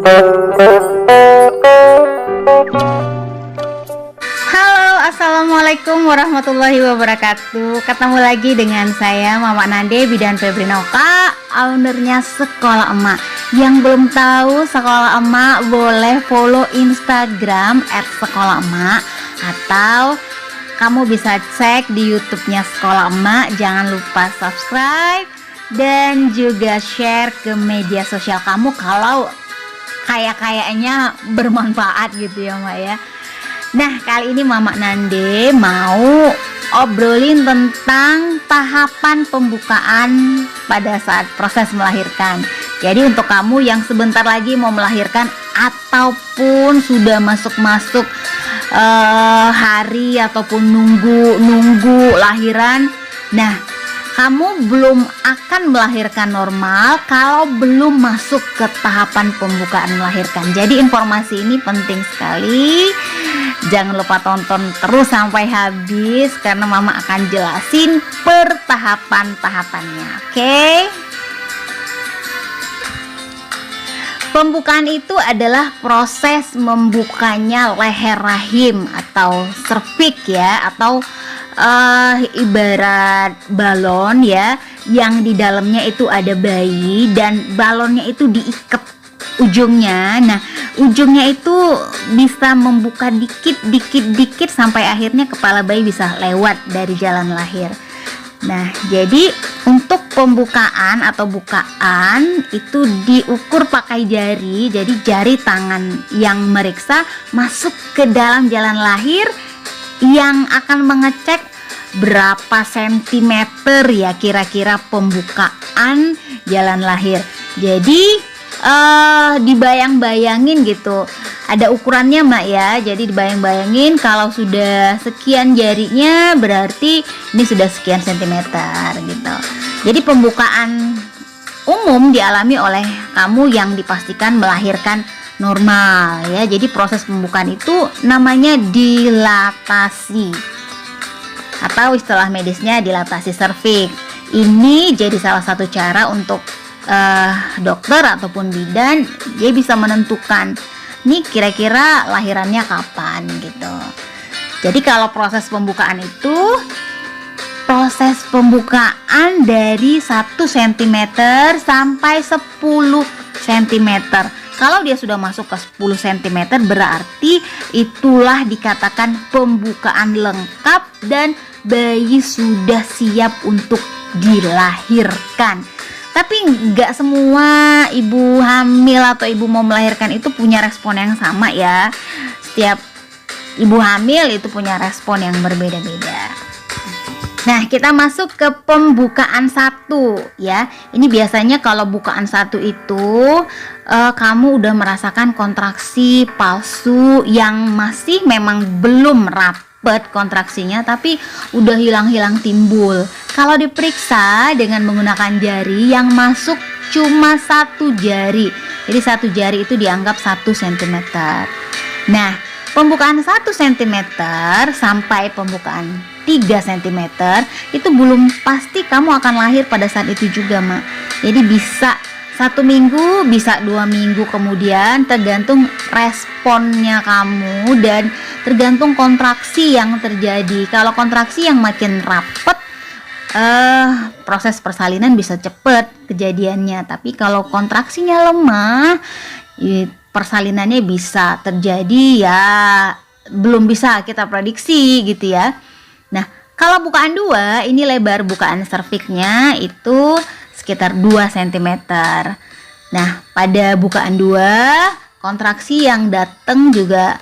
Halo, assalamualaikum warahmatullahi wabarakatuh. Ketemu lagi dengan saya Mama Nande Bidan Febrinoka, ownernya Sekolah Emak. Yang belum tahu Sekolah Emak boleh follow Instagram @sekolahemak, atau kamu bisa cek di YouTube-nya Sekolah Emak. Jangan lupa subscribe dan juga share ke media sosial kamu kalau kayaknya bermanfaat gitu ya Mak ya. Nah, kali ini Mama Nande mau obrolin tentang tahapan pembukaan pada saat proses melahirkan. Jadi untuk kamu yang sebentar lagi mau melahirkan ataupun sudah masuk hari ataupun nunggu lahiran, nah kamu belum akan melahirkan normal kalau belum masuk ke tahapan pembukaan melahirkan. Jadi informasi ini penting sekali. Jangan lupa tonton terus sampai habis karena Mama akan jelasin per tahapan-tahapannya. Oke? Pembukaan itu adalah proses membukanya leher rahim atau cervix ya, atau ibarat balon ya, yang di dalamnya itu ada bayi dan balonnya itu diikat ujungnya. Nah, ujungnya itu bisa membuka dikit sampai akhirnya kepala bayi bisa lewat dari jalan lahir. Nah, jadi untuk pembukaan atau bukaan itu diukur pakai jari. Jadi jari tangan yang meriksa masuk ke dalam jalan lahir, yang akan mengecek berapa sentimeter ya kira-kira pembukaan jalan lahir. Jadi dibayang-bayangin gitu, ada ukurannya Mak ya. Jadi dibayang-bayangin kalau sudah sekian jarinya berarti ini sudah sekian sentimeter gitu. Jadi pembukaan umum dialami oleh kamu yang dipastikan melahirkan normal ya. Jadi proses pembukaan itu namanya dilatasi, atau istilah medisnya dilatasi serviks. Ini jadi salah satu cara untuk dokter ataupun bidan dia bisa menentukan nih kira-kira lahirannya kapan gitu. Jadi kalau proses pembukaan itu proses pembukaan dari 1 cm sampai 10 cm. Kalau dia sudah masuk ke 10 cm berarti itulah dikatakan pembukaan lengkap dan bayi sudah siap untuk dilahirkan. Tapi nggak semua ibu hamil atau ibu mau melahirkan itu punya respon yang sama ya. Setiap ibu hamil itu punya respon yang berbeda-beda. Nah, kita masuk ke pembukaan 1 ya. Ini biasanya kalau bukaan 1 itu kamu udah merasakan kontraksi palsu yang masih memang belum rapet kontraksinya, tapi udah hilang-hilang timbul. Kalau diperiksa dengan menggunakan jari, yang masuk cuma 1 jari. Jadi 1 jari itu dianggap 1 cm. Nah, pembukaan 1 cm sampai pembukaan 3 cm itu belum pasti kamu akan lahir pada saat itu juga Mak. Jadi bisa 1 minggu, bisa 2 minggu kemudian, tergantung responnya kamu dan tergantung kontraksi yang terjadi. Kalau kontraksi yang makin rapet, proses persalinan bisa cepet kejadiannya. Tapi kalau kontraksinya lemah, persalinannya bisa terjadi ya belum bisa kita prediksi gitu ya. Nah, kalau bukaan 2, ini lebar bukaan serviksnya itu sekitar 2 cm. Nah, pada bukaan 2 kontraksi yang datang juga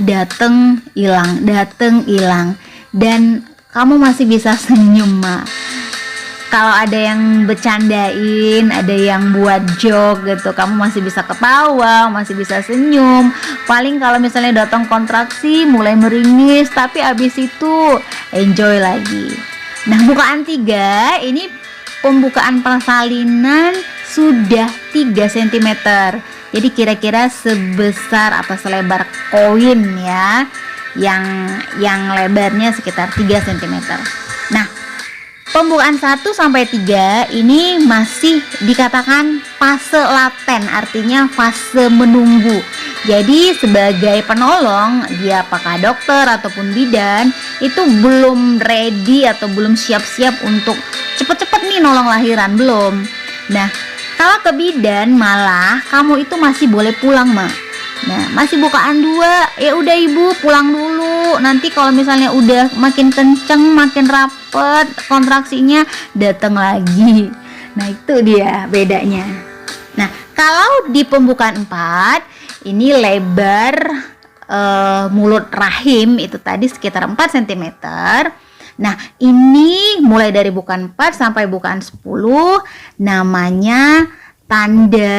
datang hilang dan kamu masih bisa senyum Mak. Kalau ada yang bercandain, ada yang buat joke gitu, kamu masih bisa ketawa, masih bisa senyum. Paling kalau misalnya datang kontraksi mulai meringis, tapi abis itu enjoy lagi. Nah, bukaan 3 ini pembukaan persalinan sudah 3 cm. Jadi kira-kira sebesar atau selebar koin ya, yang lebarnya sekitar 3 cm. Nah, Pembukaan 1 sampai 3 ini masih dikatakan fase laten, artinya fase menunggu. Jadi sebagai penolong, dia apakah dokter ataupun bidan, itu belum ready atau belum siap-siap untuk cepet-cepet nih nolong lahiran, belum. Nah, kalau ke bidan malah kamu itu masih boleh pulang, Mak. Nah, masih bukaan 2, ya udah ibu pulang dulu. Nanti kalau misalnya udah makin kenceng, makin rapet kontraksinya, datang lagi. Nah, itu dia bedanya. Nah, kalau di pembukaan 4, ini lebar mulut rahim itu tadi sekitar 4 cm. Nah, ini mulai dari bukaan 4 sampai bukaan 10 namanya tanda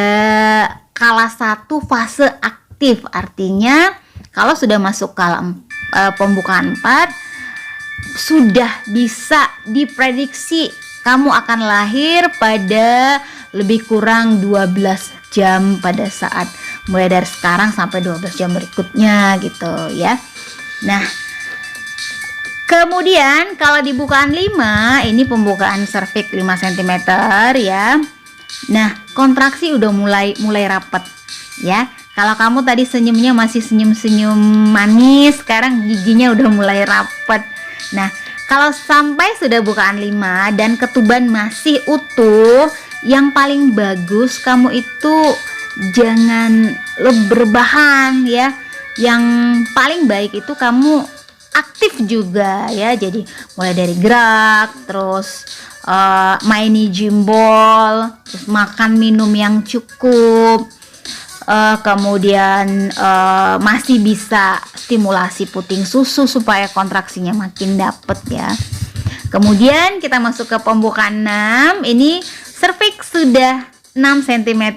kala 1 fase aktif. Artinya kalau sudah masuk kala pembukaan 4 sudah bisa diprediksi kamu akan lahir pada lebih kurang 12 jam pada saat mulai dari sekarang sampai 12 jam berikutnya gitu ya. Nah, kemudian kalau di bukaan 5 ini pembukaan serviks 5 cm ya. Nah, kontraksi udah mulai rapat ya. Kalau kamu tadi senyumnya masih senyum-senyum manis, sekarang giginya udah mulai rapat. Nah, kalau sampai sudah bukaan 5 dan ketuban masih utuh, yang paling bagus kamu itu jangan berbahan ya. Yang paling baik itu kamu aktif juga ya. Jadi mulai dari gerak, terus maini jimbol, terus makan minum yang cukup. Kemudian masih bisa stimulasi puting susu supaya kontraksinya makin dapet ya. Kemudian kita masuk ke pembukaan 6. Ini serviks sudah 6 cm,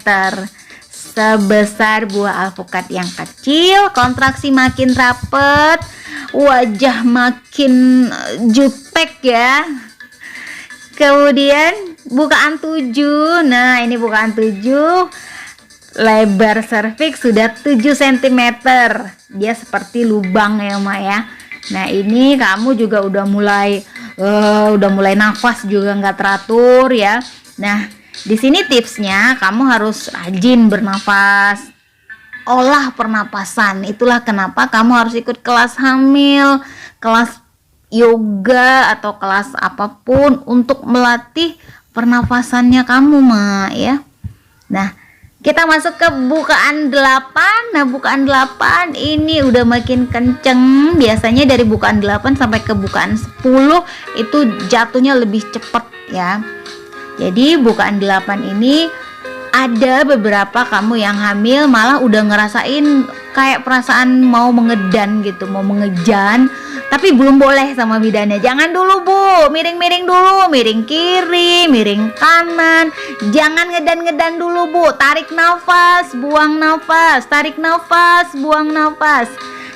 sebesar buah alpukat yang kecil. Kontraksi makin rapet, wajah makin jutek ya. Kemudian bukaan 7. Nah, ini bukaan 7, lebar serviks sudah 7 cm. Dia seperti lubang ya, Mak ya. Nah, ini kamu juga udah mulai nafas juga nggak teratur ya. Nah, di sini tipsnya kamu harus rajin bernafas, olah pernapasan. Itulah kenapa kamu harus ikut kelas hamil, kelas yoga atau kelas apapun untuk melatih pernapasannya kamu, Mak ya. Nah, kita masuk ke bukaan 8. Nah, bukaan 8 ini udah makin kenceng. Biasanya dari bukaan 8 sampai ke bukaan 10 itu jatuhnya lebih cepet ya. Jadi bukaan 8 ini ada beberapa kamu yang hamil malah udah ngerasain kayak perasaan mau mengedan gitu, mau mengejan, tapi belum boleh sama bidannya. Jangan dulu, Bu, miring-miring dulu, miring kiri, miring kanan. Jangan ngedan-ngedan dulu, Bu. Tarik nafas, buang nafas, tarik nafas, buang nafas.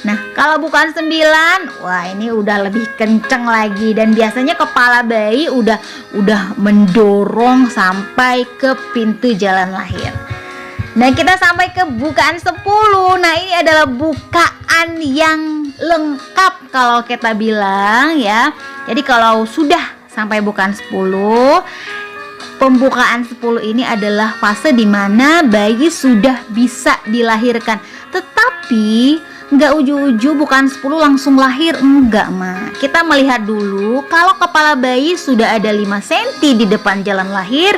Nah, kalau bukaan 9, wah ini udah lebih kenceng lagi, dan biasanya kepala bayi udah mendorong sampai ke pintu jalan lahir. Nah, kita sampai ke bukaan 10. Nah, ini adalah bukaan yang lengkap kalau kita bilang ya. Jadi kalau sudah sampai bukaan 10, pembukaan 10 ini adalah fase dimana bayi sudah bisa dilahirkan. Tetapi nggak uju-uju bukan 10 langsung lahir, enggak, Ma. Kita melihat dulu kalau kepala bayi sudah ada 5 cm di depan jalan lahir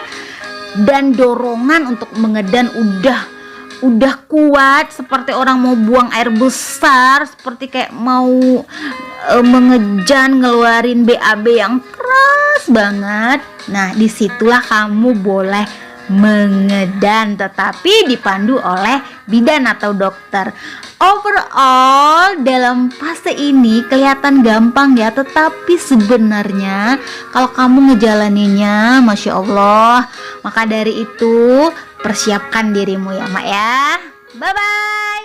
dan dorongan untuk mengedan udah kuat, seperti orang mau buang air besar, seperti kayak mau mengejan, ngeluarin BAB yang keras banget. Nah, disitulah kamu boleh mengedan, tetapi dipandu oleh bidan atau dokter. Overall dalam fase ini kelihatan gampang ya, tetapi sebenarnya kalau kamu ngejalaninya, Masya Allah. Maka dari itu persiapkan dirimu ya, Mak ya. Bye bye.